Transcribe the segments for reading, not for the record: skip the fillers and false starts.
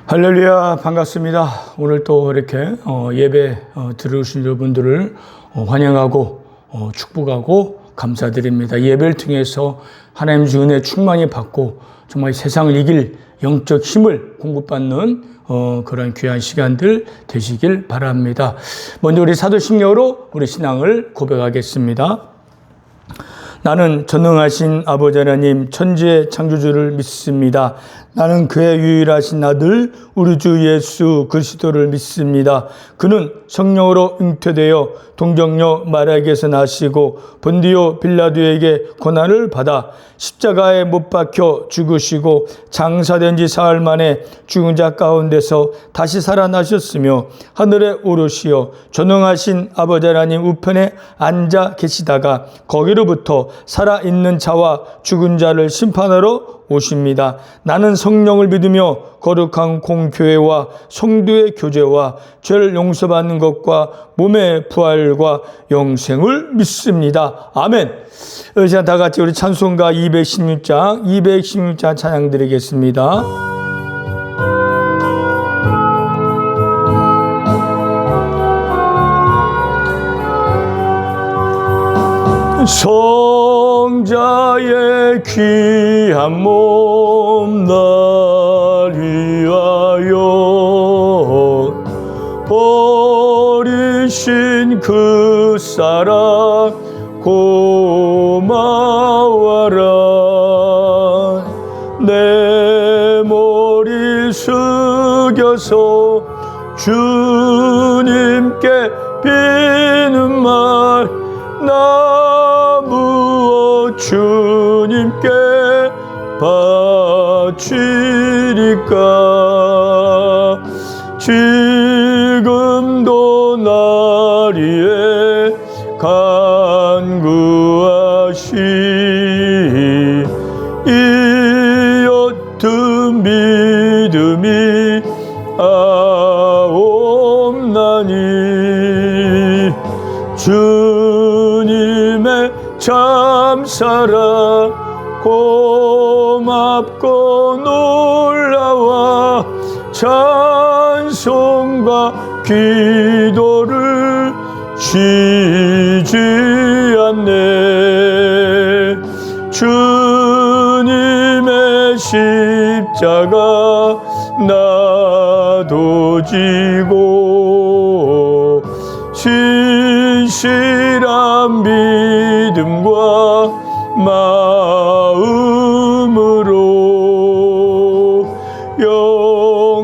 할렐루야, 반갑습니다. 오늘 또 이렇게 예배 들으신 여러분들을 환영하고 축복하고 감사드립니다. 예배를 통해서 하나님의 은혜 충만히 받고 정말 세상을 이길 영적 힘을 공급받는 그런 귀한 시간들 되시길 바랍니다. 먼저 우리 사도신경으로 우리 신앙을 고백하겠습니다. 나는 전능하신 아버지 하나님 천지의 창조주를 믿습니다. 나는 그의 유일하신 아들 우리 주 예수 그리스도를 믿습니다. 그는 성령으로 잉태되어 동정녀 마리아에게서 나시고 본디오 빌라도에게 고난을 받아 십자가에 못 박혀 죽으시고 장사된 지 사흘 만에 죽은 자 가운데서 다시 살아나셨으며 하늘에 오르시어 전능하신 아버지 하나님 우편에 앉아 계시다가 거기로부터 살아있는 자와 죽은 자를 심판하러 오십니다. 나는 성령을 믿으며 거룩한 공교회와 성도의 교제와 죄를 용서받는 것과 몸의 부활과 영생을 믿습니다. 아멘. 자, 다 같이 우리 찬송가 216장 찬양 드리겠습니다. 성자의 귀한 몸 날 위하여 버리신 그 사랑 고마워라. 내 머리 숙여서 주님께 비는 말 나 무엇 주님께 바치리까. 지금도 날 위해 간구하시 이 옅은 믿음이 없나니. 주님의 참사랑 고맙고 놀라워 찬송과 기도를 쉬지 않네. 주님의 십자가 나도 지고 신실한 믿음과 마음으로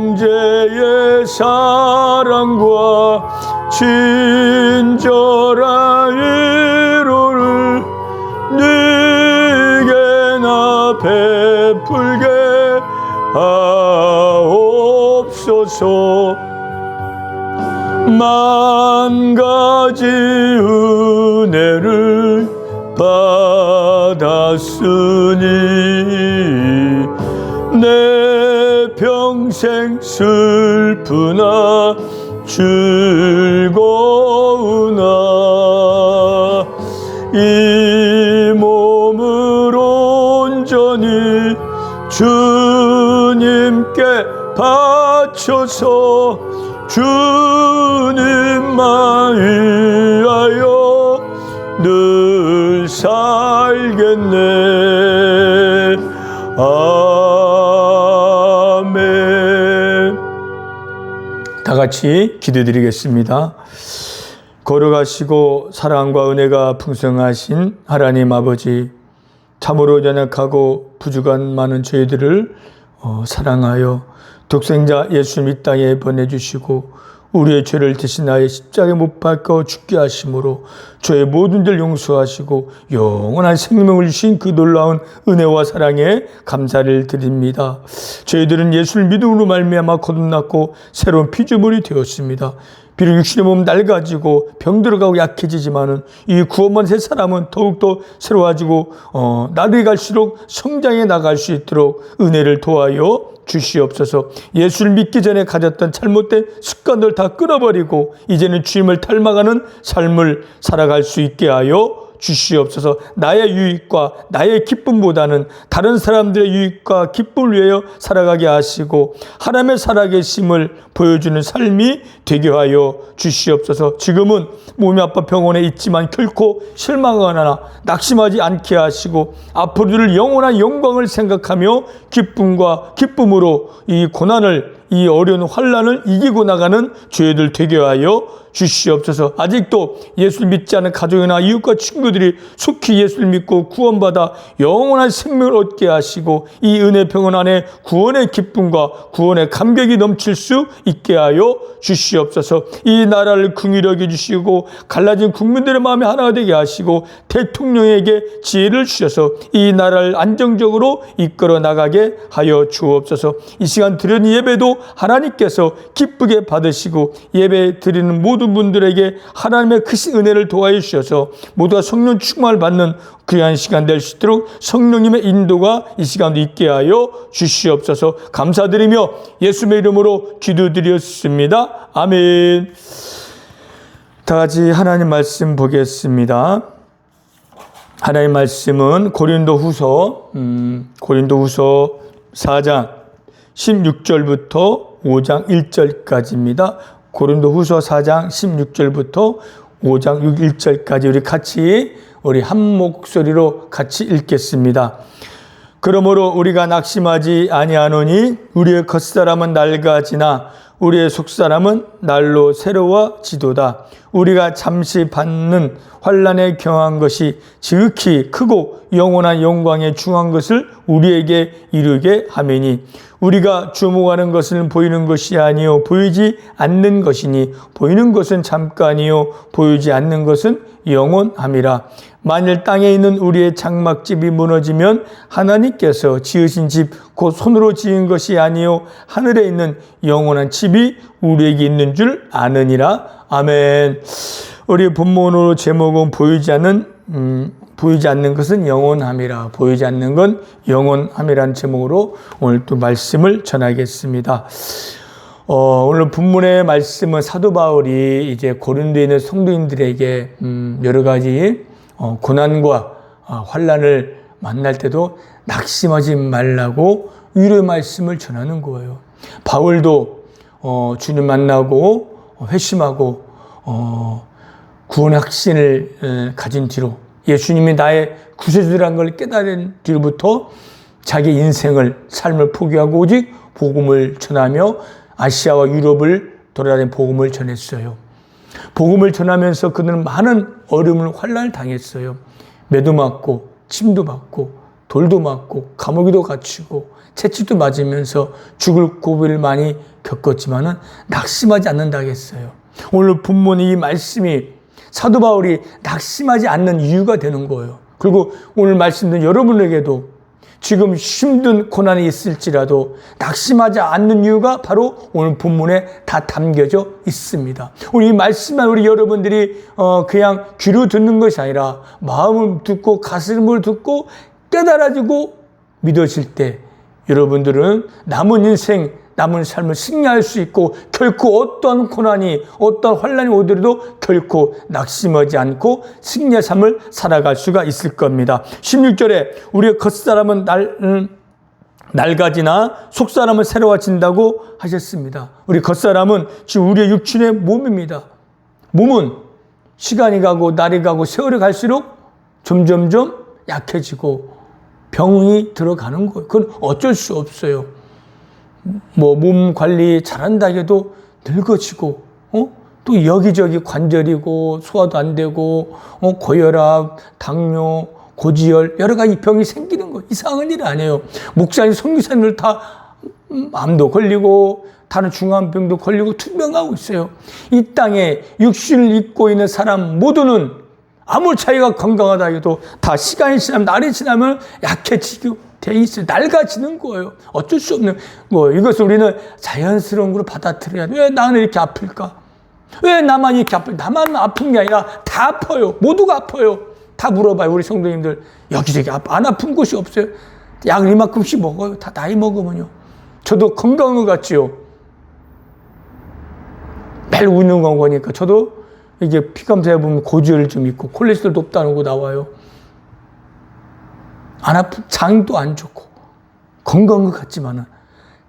영제의 사랑과 친절한 위로를 네게나 베풀게 하옵소서. 만 가지 은혜를 받았으니 내 평생 슬프나 즐거우나 이 몸을 온전히 주님께 바쳐서 주님만 위하여 늘 살겠네. 아멘. 다 같이 기도드리겠습니다. 거룩하시고 사랑과 은혜가 풍성하신 하나님 아버지, 참으로 연약하고 부족한 많은 저희들을 사랑하여 독생자 예수 이 땅에 보내주시고 우리의 죄를 대신하여 십자가에 못 박혀 죽게 하심으로 저의 모든 죄를 용서하시고 영원한 생명을 주신 그 놀라운 은혜와 사랑에 감사를 드립니다. 저희들은 예수를 믿음으로 말미암아 거듭났고 새로운 피조물이 되었습니다. 비록 육신의 몸 낡아지고 병들어가고 약해지지만은 이 구원만 새 사람은 더욱더 새로워지고 나중에 갈수록 성장해 나갈 수 있도록 은혜를 도와요 주시옵소서. 예수를 믿기 전에 가졌던 잘못된 습관들 다 끊어버리고 이제는 주님을 닮아가는 삶을 살아갈 수 있게 하여 주시옵소서. 나의 유익과 나의 기쁨보다는 다른 사람들의 유익과 기쁨을 위하여 살아가게 하시고 하나님의 살아계심을 보여주는 삶이 되게 하여 주시옵소서. 지금은 몸이 아파 병원에 있지만 결코 실망하거나 낙심하지 않게 하시고 앞으로 늘 영원한 영광을 생각하며 기쁨으로 이 고난을, 이 어려운 환난을 이기고 나가는 저희들 되게 하여 주시옵소서. 아직도 예수를 믿지 않은 가족이나 이웃과 친구들이 속히 예수를 믿고 구원받아 영원한 생명을 얻게 하시고 이 은혜 평안 안에 구원의 기쁨과 구원의 감격이 넘칠 수 있게 하여 주시옵소서. 이 나라를 긍휼히 여겨주시고 갈라진 국민들의 마음이 하나가 되게 하시고 대통령에게 지혜를 주셔서 이 나라를 안정적으로 이끌어 나가게 하여 주옵소서. 이 시간 드리는 예배도 하나님께서 기쁘게 받으시고 예배 드리는 모든 분들에게 하나님의 크신 은혜를 도와해 주셔서 모두가 성령 충만을 받는 귀한 시간 될 수 있도록 성령님의 인도가 이 시간도 있게 하여 주시옵소서. 감사드리며 예수님의 이름으로 기도드렸습니다. 아멘. 다 같이 하나님 말씀 보겠습니다. 하나님 말씀은 고린도후서 4장 16절부터 5장 1절까지입니다. 고린도후서 4장 16절부터 5장 1절까지 우리 한 목소리로 같이 읽겠습니다. 그러므로 우리가 낙심하지 아니하노니 우리의 겉사람은 낡아지나 우리의 속사람은 날로 새로워지도다. 우리가 잠시 받는 환난에 경한 것이 지극히 크고 영원한 영광에 중한 것을 우리에게 이루게 하매니 우리가 주목하는 것은 보이는 것이 아니요 보이지 않는 것이니 보이는 것은 잠깐이요 보이지 않는 것은 영원함이라. 만일 땅에 있는 우리의 장막집이 무너지면 하나님께서 지으신 집 곧 손으로 지은 것이 아니요 하늘에 있는 영원한 집이 우리에게 있는 줄 아느니라. 아멘. 우리 본문으로 제목은 보이지 않는 것은 영원함이라. 보이지 않는 건 영원함이라는 제목으로 오늘 또 말씀을 전하겠습니다. 오늘 본문의 말씀은 사도 바울이 이제 고린도에 있는 성도인들에게 여러 가지 고난과 환난을 만날 때도 낙심하지 말라고 위로의 말씀을 전하는 거예요. 바울도 주님 만나고 회심하고 구원의 확신을 가진 뒤로 예수님이 나의 구세주라는 걸 깨달은 뒤로부터 자기 인생을 삶을 포기하고 오직 복음을 전하며 아시아와 유럽을 돌아다닌 복음을 전했어요. 복음을 전하면서 그들은 많은 어려움을 환난을 당했어요. 매도 맞고 침도 맞고 돌도 맞고 감옥에도 갇히고 채찍도 맞으면서 죽을 고비를 많이 겪었지만은 낙심하지 않는다고 했어요. 오늘 본문 이 말씀이 사도 바울이 낙심하지 않는 이유가 되는 거예요. 그리고 오늘 말씀드린 여러분에게도 지금 힘든 고난이 있을지라도 낙심하지 않는 이유가 바로 오늘 본문에 다 담겨져 있습니다. 우리 이 말씀만 우리 여러분들이 그냥 귀로 듣는 것이 아니라 마음을 듣고 가슴을 듣고 깨달아지고 믿어질 때 여러분들은 남은 인생, 남은 삶을 승리할 수 있고 결코 어떤 고난이 어떤 환난이 오더라도 결코 낙심하지 않고 승리의 삶을 살아갈 수가 있을 겁니다. 16절에 우리의 겉사람은 낡아지나 속사람은 새로워진다고 하셨습니다. 우리 겉사람은 지금 우리의 육신의 몸입니다. 몸은 시간이 가고 날이 가고 세월이 갈수록 점점점 약해지고 병이 들어가는 거예요. 그건 어쩔 수 없어요. 몸 관리 잘한다 해도 늙어지고, 또 여기저기 관절이고, 소화도 안 되고, 고혈압, 당뇨, 고지혈, 여러 가지 병이 생기는 거 이상한 일 아니에요. 목사님, 선교사님들 다 암도 걸리고, 다른 중환병도 걸리고 투병하고 있어요. 이 땅에 육신을 입고 있는 사람 모두는 아무리 자기가 건강하다 해도 다 시간이 지나면, 날이 지나면 약해지고 돼 있어요. 낡아지는 거예요. 어쩔 수 없는 거예요. 이것을 우리는 자연스러운 걸로 받아들여야 돼. 왜 나는 이렇게 아플까? 왜 나만 이렇게 아플까? 나만 아픈 게 아니라 다 아파요. 모두가 아파요. 다 물어봐요. 우리 성도님들. 여기저기 안 아픈 곳이 없어요. 약을 이만큼씩 먹어요. 다 나이 먹으면요. 저도 건강한 것 같지요. 매일 웃는 건 거니까 저도 이게 피 검사해 보면 고지혈 좀 있고 콜레스테롤 높다는 거 나와요. 안 아프, 장도 안 좋고 건강한 것 같지만은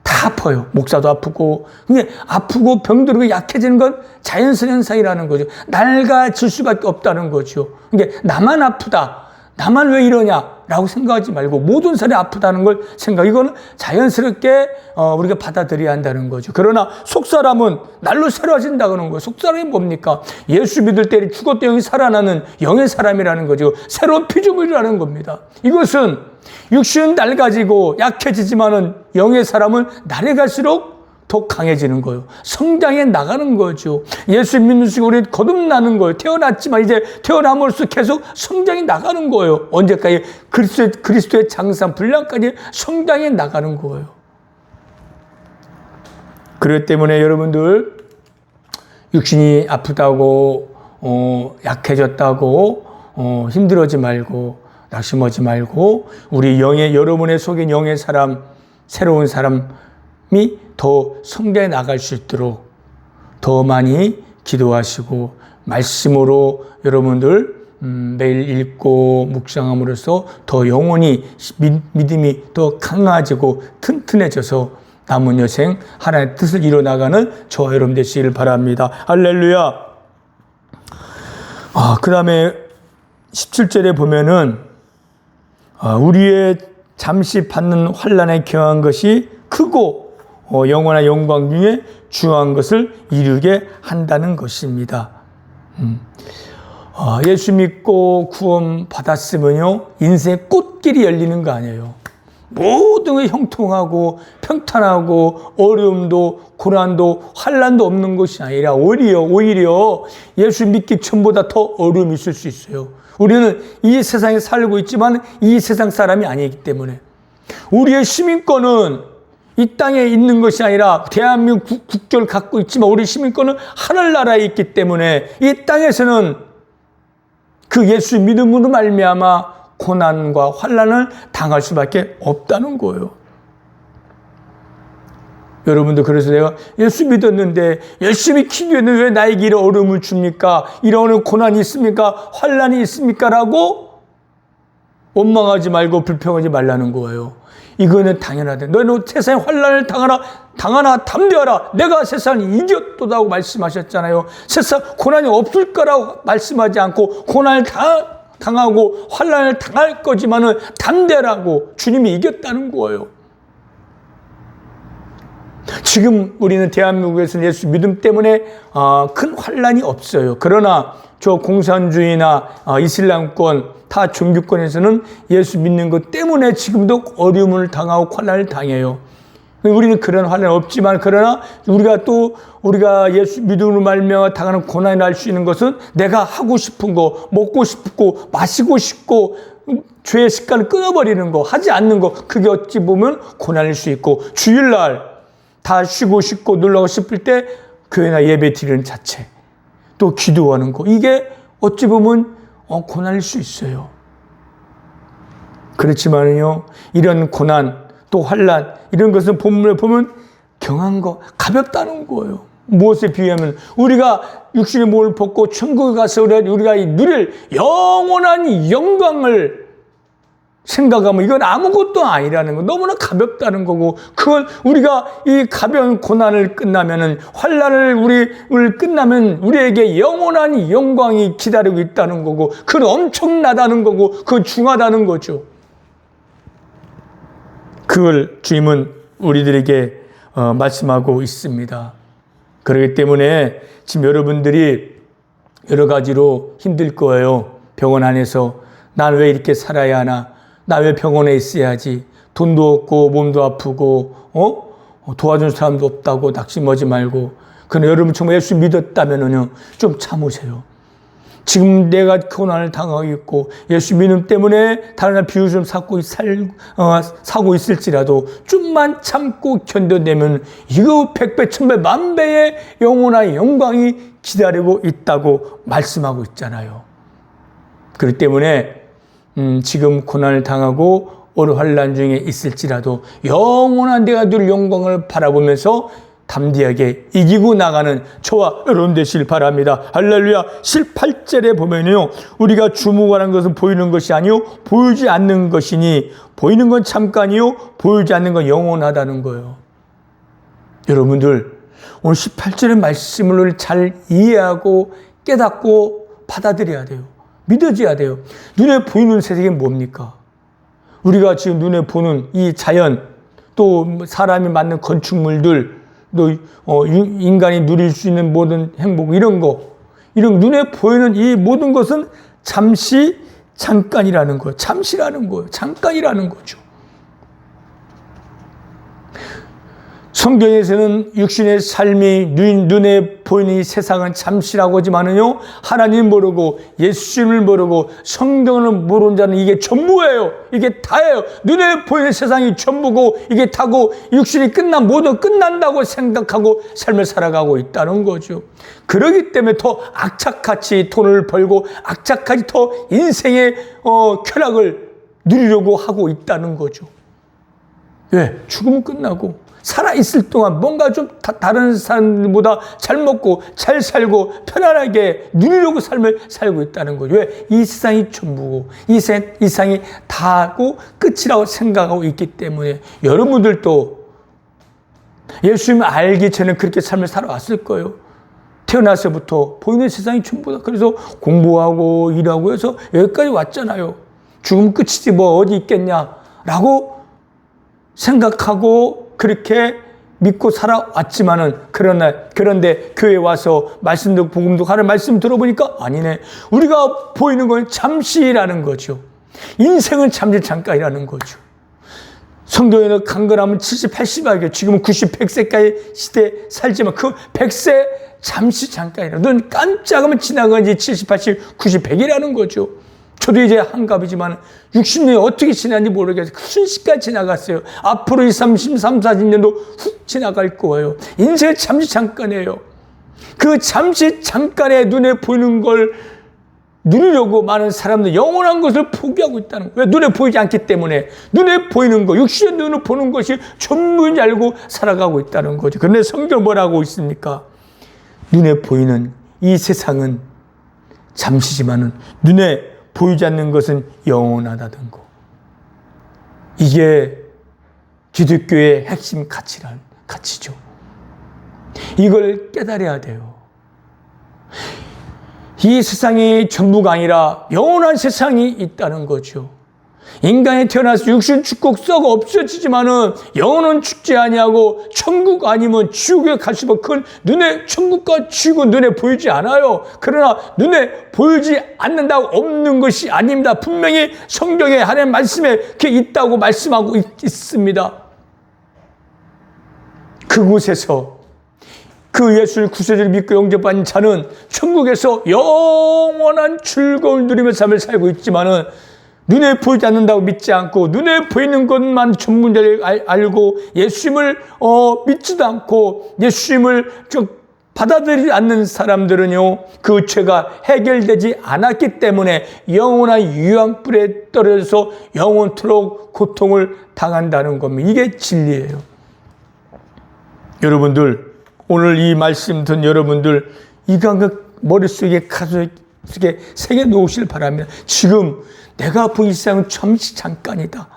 다 아파요. 목사도 아프고. 근데 아프고 병들고 약해지는 건 자연스러운 현상이라는 거죠. 낡아질 수밖에 없다는 거죠. 그러니까 나만 아프다. 나만 왜 이러냐라고 생각하지 말고 모든 사람이 아프다는 걸 생각. 이거는 자연스럽게 우리가 받아들여야 한다는 거죠. 그러나 속사람은 날로 새로워진다는 거예요. 속사람이 뭡니까? 예수 믿을 때 죽었던 영이 살아나는 영의 사람이라는 거죠. 새로운 피조물이라는 겁니다. 이것은 육신은 낡아지고 약해지지만은 영의 사람은 날이 갈수록 더 강해지는 거예요. 성장해 나가는 거죠. 예수 믿는 순간 우리 거듭나는 거예요. 태어났지만 이제 태어남으로써 계속 성장해 나가는 거예요. 언제까지? 그리스도의 장상 분량까지 성장해 나가는 거예요. 그렇기 때문에 여러분들 육신이 아프다고 약해졌다고 힘들어지 말고 낙심하지 말고 우리 여러분의 속에 영의 사람, 새로운 사람이 더 성장해 나갈 수 있도록 더 많이 기도하시고 말씀으로 여러분들 매일 읽고 묵상함으로써 더 영혼이 믿음이 더 강해지고 튼튼해져서 남은 여생 하나님의 뜻을 이뤄나가는 저와 여러분 되시기를 바랍니다. 할렐루야. 그 다음에 17절에 보면은 우리의 잠시 받는 환난에 경한 것이 크고 영원한 영광 중에 중요한 것을 이루게 한다는 것입니다. 예수 믿고 구원 받았으면요 인생의 꽃길이 열리는 거 아니에요. 모든 게 형통하고 평탄하고 어려움도 고난도 환난도 없는 것이 아니라 오히려 예수 믿기 전보다 더 어려움이 있을 수 있어요. 우리는 이 세상에 살고 있지만 이 세상 사람이 아니기 때문에 우리의 시민권은 이 땅에 있는 것이 아니라 대한민국 국적을 갖고 있지만 우리 시민권은 하늘나라에 있기 때문에 이 땅에서는 그 예수 믿음으로 말미암아 고난과 환난을 당할 수밖에 없다는 거예요. 여러분도 그래서 내가 예수 믿었는데 열심히 기도했는데 왜 나에게 이런 어려움을 줍니까? 이런 고난이 있습니까? 환난이 있습니까? 라고 원망하지 말고 불평하지 말라는 거예요. 이거는 당연하다. 너는 세상에 환난을 당하나 담대하라. 내가 세상을 이겼도다고 말씀하셨잖아요. 세상 고난이 없을 거라고 말씀하지 않고 고난을 당하고 환난을 당할 거지만은 담대하라고 주님이 이겼다는 거예요. 지금 우리는 대한민국에서는 예수 믿음 때문에 큰 환난이 없어요. 그러나 저 공산주의나 이슬람권 타 종교권에서는 예수 믿는 것 때문에 지금도 어려움을 당하고 환난을 당해요. 우리는 그런 환난 없지만 그러나 우리가 예수 믿음으로 말미암아 당하는 고난을 알 수 있는 것은 내가 하고 싶은 거, 먹고 싶고 마시고 싶고 죄의 습관을 끊어버리는 거, 하지 않는 거, 그게 어찌 보면 고난일 수 있고 주일날 다 쉬고 싶고 놀러가고 싶을 때 교회나 예배 드리는 자체, 또 기도하는 거, 이게 어찌 보면 고난일 수 있어요. 그렇지만요, 이런 고난 또 환난 이런 것은 본문에 보면 경한 거, 가볍다는 거예요. 무엇에 비하면 우리가 육신의 몸을 벗고 천국에 가서 우리가 누릴 영원한 영광을 생각하면 이건 아무것도 아니라는 거, 너무나 가볍다는 거고, 그걸 우리가 이 가벼운 고난을 끝나면은, 환난을 우리를 끝나면 우리에게 영원한 영광이 기다리고 있다는 거고, 그건 엄청나다는 거고, 그건 중하다는 거죠. 그걸 주님은 우리들에게 말씀하고 있습니다. 그렇기 때문에 지금 여러분들이 여러 가지로 힘들 거예요. 병원 안에서 난 왜 이렇게 살아야 하나? 나 왜 병원에 있어야지? 돈도 없고 몸도 아프고 도와준 사람도 없다고 낙심하지 말고. 그러나 여러분 정말 예수 믿었다면은요 좀 참으세요. 지금 내가 고난을 당하고 있고 예수 믿음 때문에 다른 비웃음 사고 있을지라도 좀만 참고 견뎌내면 이거 100배, 1000배, 만배의 영원한 영광이 기다리고 있다고 말씀하고 있잖아요. 그렇기 때문에 지금 고난을 당하고 어느 환난 중에 있을지라도 영원한 내가 누릴 영광을 바라보면서 담대하게 이기고 나가는 저와 여러분 되시길 바랍니다. 할렐루야. 18절에 보면요, 우리가 주목하는 것은 보이는 것이 아니요 보이지 않는 것이니 보이는 건 잠깐이요 보이지 않는 건 영원하다는 거예요. 여러분들 오늘 18절의 말씀을 잘 이해하고 깨닫고 받아들여야 돼요. 믿어져야 돼요. 눈에 보이는 세상이 뭡니까? 우리가 지금 눈에 보는 이 자연, 또 사람이 만든 건축물들, 또 인간이 누릴 수 있는 모든 행복, 이런 눈에 보이는 이 모든 것은 잠시, 잠깐이라는 거예요. 잠시라는 거예요. 잠깐이라는 거죠. 성경에서는 육신의 삶이 눈에 보이는 이 세상은 잠시라고 하지만은요, 하나님 모르고 예수님을 모르고 성경을 모르는 자는 이게 전부예요. 이게 다예요. 눈에 보이는 세상이 전부고 이게 다고 육신이 모두 끝난다고 생각하고 삶을 살아가고 있다는 거죠. 그렇기 때문에 더 악착같이 돈을 벌고 악착같이 더 인생의 쾌락을 누리려고 하고 있다는 거죠. 왜? 죽으면 끝나고 살아있을 동안 뭔가 좀 다른 사람들보다 잘 먹고 잘 살고 편안하게 누리려고 삶을 살고 있다는 거죠. 왜? 이 세상이 전부고 이 세상이 다고 끝이라고 생각하고 있기 때문에 여러분들도 예수님을 알기 전에 그렇게 삶을 살아왔을 거예요. 태어나서부터 보이는 세상이 전부다. 그래서 공부하고 일하고 해서 여기까지 왔잖아요. 죽으면 끝이지 뭐 어디 있겠냐라고 생각하고 그렇게 믿고 살아왔지만은 그런데 교회에 와서 말씀도 복음도 하는 말씀 들어보니까 아니네. 우리가 보이는 건 잠시라는 거죠. 인생은 잠시 잠깐이라는 거죠. 성경에는 강건하면 70, 80하게 지금은 90, 100세까지 시대에 살지만 그 100세 잠시 잠깐이라. 넌 깜짝하면 지나가지 70, 80, 90, 100이라는 거죠. 저도 이제 한갑이지만 60년이 어떻게 지났는지 모르겠어요. 순식간에 지나갔어요. 앞으로 30, 40년도 훅 지나갈 거예요. 인생은 잠시 잠깐이에요. 그 잠시 잠깐에 눈에 보이는 걸 누리려고 많은 사람들 영원한 것을 포기하고 있다는 거예요. 왜? 눈에 보이지 않기 때문에. 눈에 보이는 거, 육신의 눈으로 보는 것이 전부인지 알고 살아가고 있다는 거죠. 그런데 성경 뭐라고 있습니까? 눈에 보이는 이 세상은 잠시지만은 눈에 보이지 않는 것은 영원하다는 거. 이게 기독교의 핵심 가치죠. 이걸 깨달아야 돼요. 이 세상이 전부가 아니라 영원한 세상이 있다는 거죠. 인간이 태어나서 육신 죽고 썩어 없어지지만은 영혼은 죽지 아니하고 천국 아니면 지옥에 갈 수밖에 그건 눈에 천국과 지옥은 눈에 보이지 않아요. 그러나 눈에 보이지 않는다고 없는 것이 아닙니다. 분명히 성경에 하나님 말씀에 그게 있다고 말씀하고 있습니다. 그곳에서 그 예수를 구세주를 믿고 영접한 자는 천국에서 영원한 즐거운 누리며 삶을 살고 있지만은 눈에 보이지 않는다고 믿지 않고 눈에 보이는 것만 전문자를 알고 예수님을 믿지도 않고 예수님을 받아들이지 않는 사람들은요, 그 죄가 해결되지 않았기 때문에 영원한 유황불에 떨어져서 영원토록 고통을 당한다는 겁니다. 이게 진리예요. 여러분들, 오늘 이 말씀 듣는 여러분들, 이 감각 머릿속에 가슴에 새겨 놓으시길 바랍니다. 지금 내가 보이는 세상은 잠깐이다.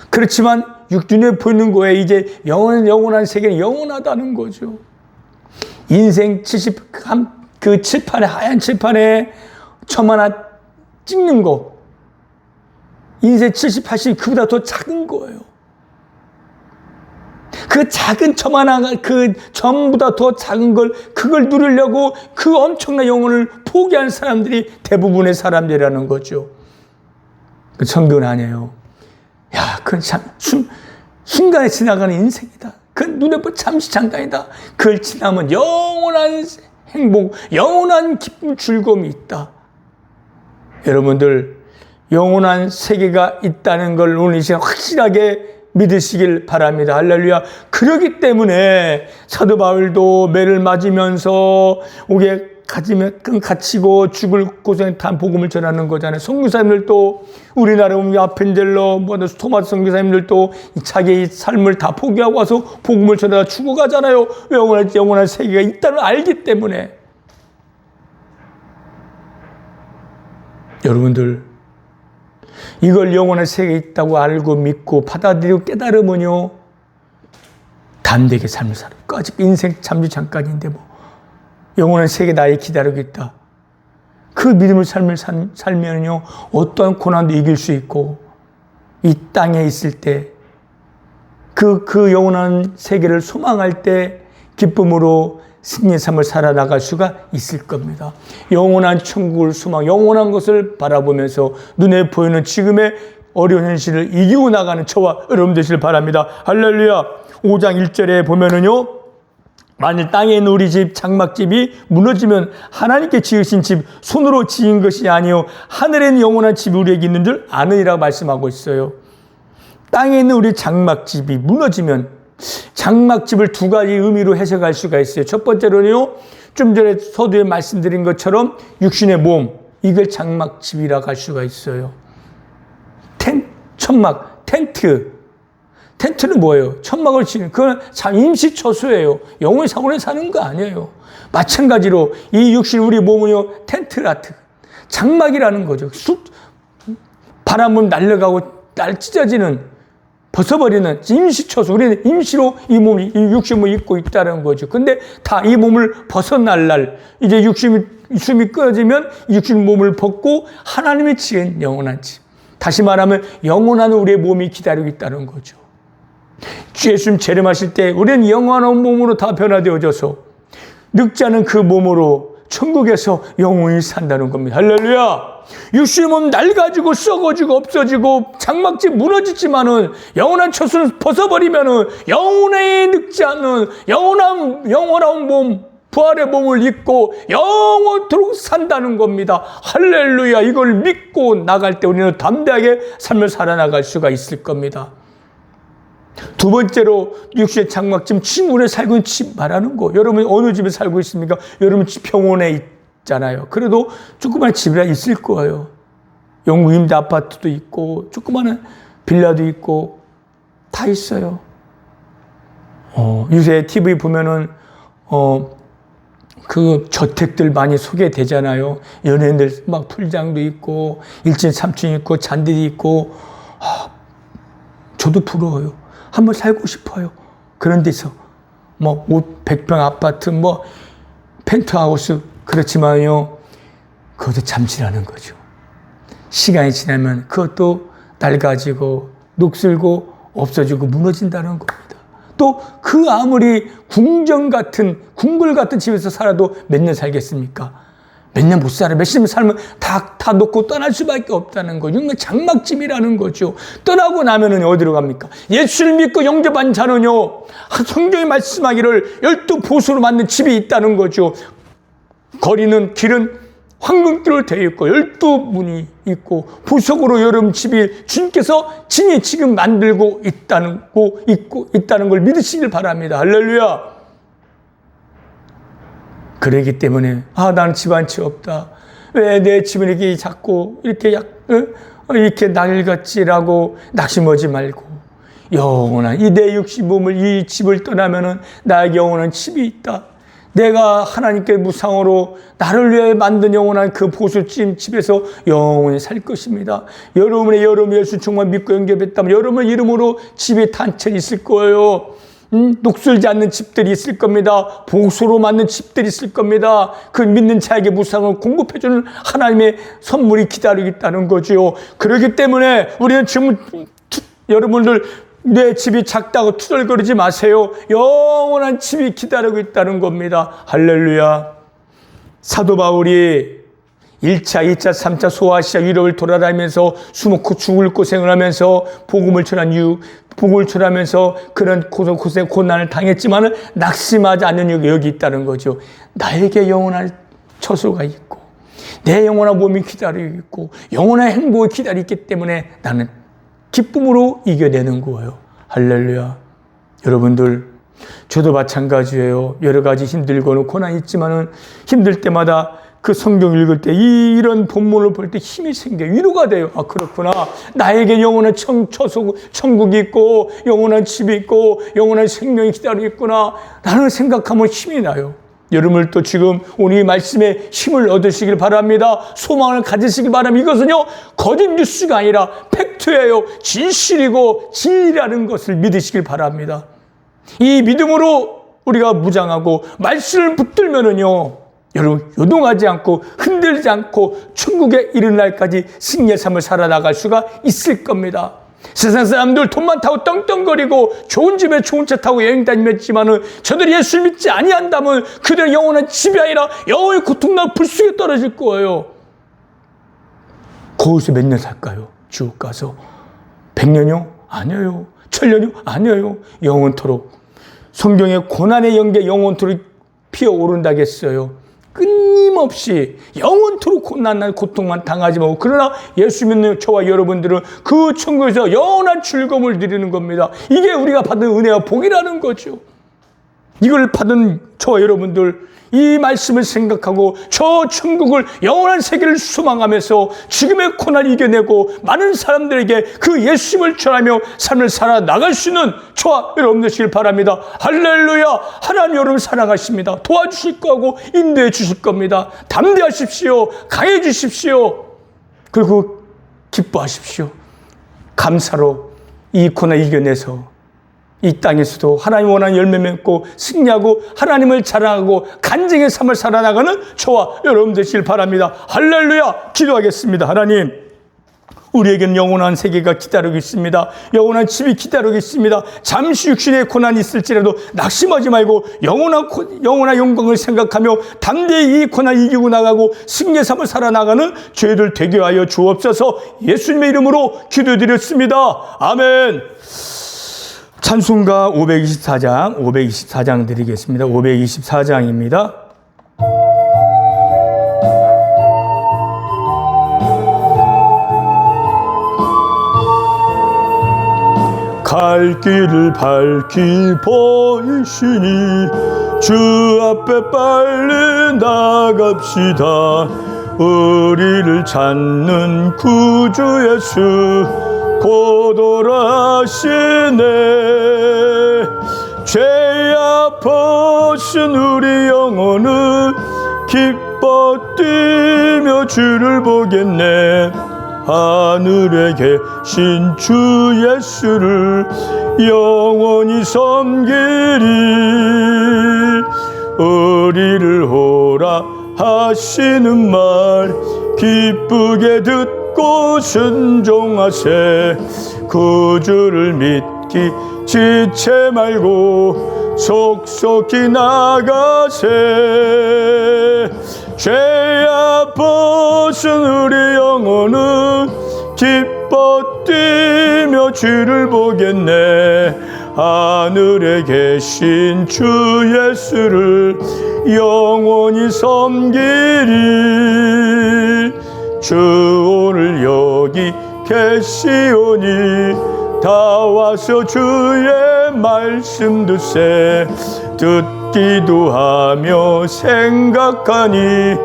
그렇지만 눈에 보이는 거에 이제 영원한 세계는 영원하다는 거죠. 인생 그 칠판에, 하얀 칠판에 점 하나 찍는 거, 인생 70, 80 그보다 더 작은 거예요. 그 작은 점 하나가 그 점보다 더 작은 그걸 누리려고 그 엄청난 영혼을 포기한 사람들이 대부분의 사람들이라는 거죠. 그 성경은 아니에요. 야, 그건 참 순간에 지나가는 인생이다. 그 눈에 보면 잠시 잠깐이다. 그걸 지나면 영원한 행복, 영원한 기쁨, 즐거움이 있다. 여러분들, 영원한 세계가 있다는 걸 오늘 이 시간 확실하게 믿으시길 바랍니다. 할렐루야. 그렇기 때문에 사도 바울도 매를 맞으면서 갇히고 죽을 고생 단 복음을 전하는 거잖아요. 선교사님들도 우리나라 아펜젤러, 토마스 선교사님들도 자기의 삶을 다 포기하고 와서 복음을 전하다 죽어가잖아요. 영원한 세계가 있다는 걸 알기 때문에. 여러분들, 이걸 영원한 세계에 있다고 알고 믿고 받아들이고 깨달으면요, 담대하게 삶을 살아요. 아직 인생 잠시 잠깐인데 영원한 세계 나에 기다리고 있다. 그 믿음의 삶을 살면요, 어떠한 고난도 이길 수 있고, 이 땅에 있을 때, 그 영원한 세계를 소망할 때, 기쁨으로 승리의 삶을 살아나갈 수가 있을 겁니다. 영원한 천국을 소망, 영원한 것을 바라보면서 눈에 보이는 지금의 어려운 현실을 이기고 나가는 저와 여러분 되시길 바랍니다. 할렐루야. 5장 1절에 보면은요, 만일 땅에 있는 우리 집 장막집이 무너지면 하나님께 지으신 집 손으로 지은 것이 아니요 하늘에 있는 영원한 집이 우리에게 있는 줄 아느니라 말씀하고 있어요. 땅에 있는 우리 장막집이 무너지면, 장막집을 두 가지 의미로 해석할 수가 있어요. 첫 번째로는요, 좀 전에 서두에 말씀드린 것처럼 육신의 몸, 이걸 장막집이라고 할 수가 있어요. 천막, 텐트는 뭐예요? 천막을 치는, 그건 임시처소예요. 영혼의 사고를 사는 거 아니에요. 마찬가지로 이 육신, 우리 몸은요, 텐트라트, 장막이라는 거죠. 바람은 날려가고 찢어지는, 벗어버리는 임시처소. 우리는 임시로 이 육신을 입고 있다는 거죠. 근데 다 이 몸을 벗어날 날, 이제 숨이 끊어지면 육신 몸을 벗고 하나님이 지은 영원한 집. 다시 말하면 영원한 우리의 몸이 기다리고 있다는 거죠. 예수님 재림하실 때 우리는 영원한 몸으로 다 변화되어져서 늙지 않은 그 몸으로 천국에서 영원히 산다는 겁니다. 할렐루야! 육신의 몸 낡아지고 썩어지고 없어지고 장막집 무너지지만은 영원한 처소는 벗어버리면은 영원히 늙지 않는 영원한 몸, 부활의 몸을 입고 영원토록 산다는 겁니다. 할렐루야! 이걸 믿고 나갈 때 우리는 담대하게 삶을 살아나갈 수가 있을 겁니다. 두 번째로 육신의 장막집, 친구네 살고 있는 집 말하는 거. 여러분 어느 집에 살고 있습니까? 여러분 병원에 있잖아요. 그래도 조그만 집이라 있을 거예요. 영국 임대 아파트도 있고 조그마한 빌라도 있고 다 있어요. 요새 TV 보면은 그 저택들 많이 소개되잖아요. 연예인들 막 풀장도 있고 1층 3층 있고 잔디도 있고. 저도 부러워요. 한번 살고 싶어요. 그런 데서 100평 아파트, 펜트하우스. 그렇지만요, 그것도 잠시라는 거죠. 시간이 지나면 그것도 낡아지고 녹슬고 없어지고 무너진다는 겁니다. 또 그 아무리 궁글 같은 집에서 살아도 몇 년 살겠습니까? 몇 년 못 살아요. 몇십 년 살면 다 놓고 떠날 수밖에 없다는 거죠. 이건 장막집이라는 거죠. 떠나고 나면은 어디로 갑니까? 예수를 믿고 영접한 자는요, 성경이 말씀하기를 12보수로 만든 집이 있다는 거죠. 길은 황금길로 되어 있고 12문이 있고 부속으로 여러분 집이 주님께서 친히 지금 만들고 있다는 걸 믿으시길 바랍니다. 할렐루야. 그러기 때문에 나는 집 한 채 없다. 왜 내 집은 이렇게 작고 이렇게 낡았지라고 낙심하지 말고 영원한 이 내 육신 몸을, 이 집을 떠나면은 나에게 영원한 집이 있다. 내가 하나님께 무상으로 나를 위해 만든 영원한 그 보수집 집에서 영원히 살 것입니다. 여러분의 예수 정말 믿고 영접했다면 여러분의 이름으로 집이 단체히 있을 거예요. 녹슬지 않는 집들이 있을 겁니다. 보수로 만든 집들이 있을 겁니다. 그 믿는 자에게 무상을 공급해주는 하나님의 선물이 기다리고 있다는 거죠. 그렇기 때문에 우리는 지금 여러분들 내 집이 작다고 투덜거리지 마세요. 영원한 집이 기다리고 있다는 겁니다. 할렐루야. 사도 바울이 1차, 2차, 3차 소아시아 유럽을 돌아다니면서 수놓고 죽을 고생을 하면서 복음을 전하면서 그런 고난을 당했지만 낙심하지 않는 이유가 여기 있다는 거죠. 나에게 영원한 처소가 있고 내 영원한 몸이 기다리고 있고 영원한 행복이 기다리고 있기 때문에 나는 기쁨으로 이겨내는 거예요. 할렐루야. 여러분들, 저도 마찬가지예요. 여러 가지 힘들고는 고난이 있지만은 힘들 때마다 그 성경 읽을 때 이런 본문을 볼 때 힘이 생겨요. 위로가 돼요. 아, 그렇구나. 나에게 영원한 천국이 있고 영원한 집이 있고 영원한 생명이 기다리고 있구나. 라는 생각하면 힘이 나요. 여러분을 또 지금 오늘 이 말씀에 힘을 얻으시길 바랍니다. 소망을 가지시길 바랍니다. 이것은요, 거짓 뉴스가 아니라 팩트예요. 진실이고 진리라는 것을 믿으시길 바랍니다. 이 믿음으로 우리가 무장하고 말씀을 붙들면은요, 여러분 요동하지 않고 흔들리지 않고 천국에 이른 날까지 승리의 삶을 살아나갈 수가 있을 겁니다. 세상 사람들 돈 많다고 떵떵거리고 좋은 집에 좋은 차 타고 여행 다니었지만은 저들이 예수를 믿지 아니한다면 그들은 영원한 집이 아니라 영원히 고통나고 불속에 떨어질 거예요. 거기서 몇 년 살까요? 지옥 가서 100년이요? 아니에요. 1000년이요? 아니에요. 영원토록. 성경의 고난의 연계 영원토록 피어오른다겠어요. 끊임없이 영원토록 고난난 고통만 당하지 말고, 그러나 예수 믿는 저와 여러분들은 그 천국에서 영원한 즐거움을 누리는 겁니다. 이게 우리가 받은 은혜와 복이라는 거죠. 이걸 받은 저와 여러분들, 이 말씀을 생각하고 저 천국을 영원한 세계를 소망하면서 지금의 고난을 이겨내고 많은 사람들에게 그 예수님을 전하며 삶을 살아나갈 수 있는 저와 여러분 되시길 바랍니다. 할렐루야. 하나님 여러분 사랑하십니다. 도와주실 거고 인도해 주실 겁니다. 담대하십시오. 강해지십시오. 그리고 기뻐하십시오. 감사로 이 고난 이겨내서 이 땅에서도 하나님 원하는 열매 맺고 승리하고 하나님을 자랑하고 간증의 삶을 살아나가는 저와 여러분 되시길 바랍니다. 할렐루야. 기도하겠습니다. 하나님, 우리에게는 영원한 세계가 기다리고 있습니다. 영원한 집이 기다리고 있습니다. 잠시 육신의 고난이 있을지라도 낙심하지 말고 영원한 영광을 생각하며 담대히 이 고난 이기고 나가고 승리의 삶을 살아나가는 저희들 되게 하여 주옵소서. 예수님의 이름으로 기도드렸습니다. 아멘. 찬송가 524장 드리겠습니다. 524장입니다. 갈 길을 밝히 보이시니 주 앞에 빨리 나갑시다. 우리를 찾는 구주 예수 곧 오라시네. 죄 아파신 우리 영혼은 기뻐 뛰며 주를 보겠네. 하늘에 계신 주 예수를 영원히 섬기리. 우리를 오라 하시는 말 기쁘게 듣고 순종하세. 구주를 믿기 지체 말고 속속히 나가세. 죄 아파신 우리 영혼은 기뻐 뛰며 주를 보겠네. 하늘에 계신 주 예수를 영원히 섬기리. 주 오늘 여기 계시오니 다 와서 주의 말씀 듣세. 듣기도 하며 생각하니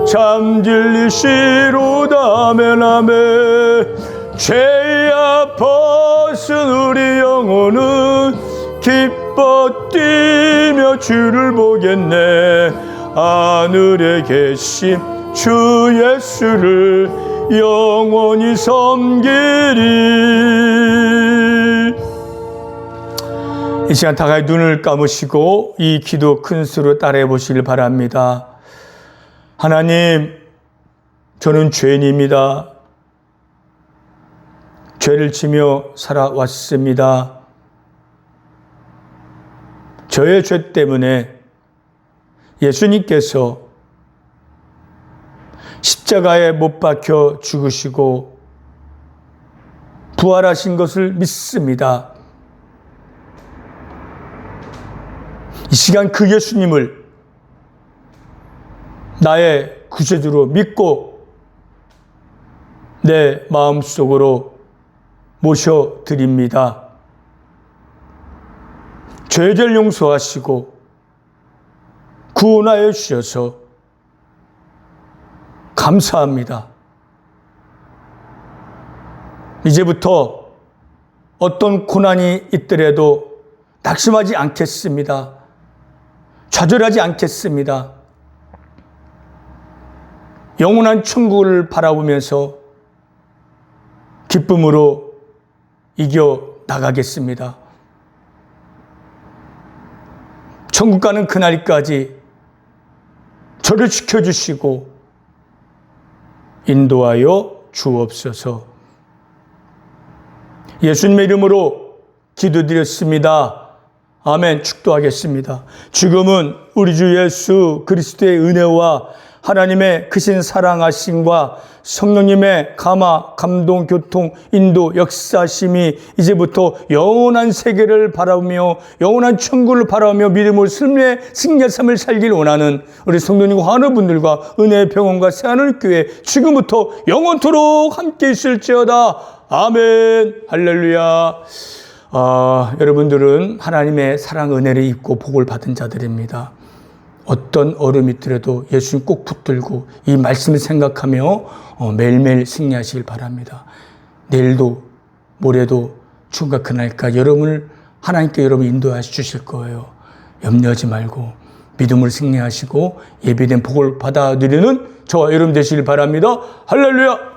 참 진리시로다. 아멘 아멘. 죄 아파신 우리 영혼은 기뻐 뛰며 주를 보겠네. 하늘에 계신 주 예수를 영원히 섬기리. 이 시간 다 같이 눈을 감으시고 이 기도 큰 수로 따라해 보시길 바랍니다. 하나님, 저는 죄인입니다. 죄를 지며 살아왔습니다. 저의 죄 때문에 예수님께서 십자가에 못 박혀 죽으시고 부활하신 것을 믿습니다. 이 시간 그 예수님을 나의 구세주로 믿고 내 마음속으로 모셔드립니다. 죄를 용서하시고 구원하여 주셔서 감사합니다. 이제부터 어떤 고난이 있더라도 낙심하지 않겠습니다. 좌절하지 않겠습니다. 영원한 천국을 바라보면서 기쁨으로 이겨 나가겠습니다. 천국 가는 그날까지 저를 지켜주시고 인도하여 주옵소서. 예수님의 이름으로 기도드렸습니다. 아멘. 축도하겠습니다. 지금은 우리 주 예수 그리스도의 은혜와 하나님의 크신 사랑하심과 성령님의 감화, 감동, 교통, 인도, 역사심이 이제부터 영원한 세계를 바라보며 영원한 천국을 바라보며 믿음으로 승리의 삶을 살길 원하는 우리 성도님과 환우분들과 은혜의 병원과 새하늘교회 지금부터 영원토록 함께 있을지어다. 아멘. 할렐루야. 여러분들은 하나님의 사랑 은혜를 입고 복을 받은 자들입니다. 어떤 어려움이 있더라도 예수님 꼭 붙들고 이 말씀을 생각하며 매일매일 승리하시길 바랍니다. 내일도 모레도 추운가 그날까 여러분을 하나님께 여러분 인도하여 주실 거예요. 염려하지 말고 믿음을 승리하시고 예비된 복을 받아 누리는 저와 여러분 되시길 바랍니다. 할렐루야.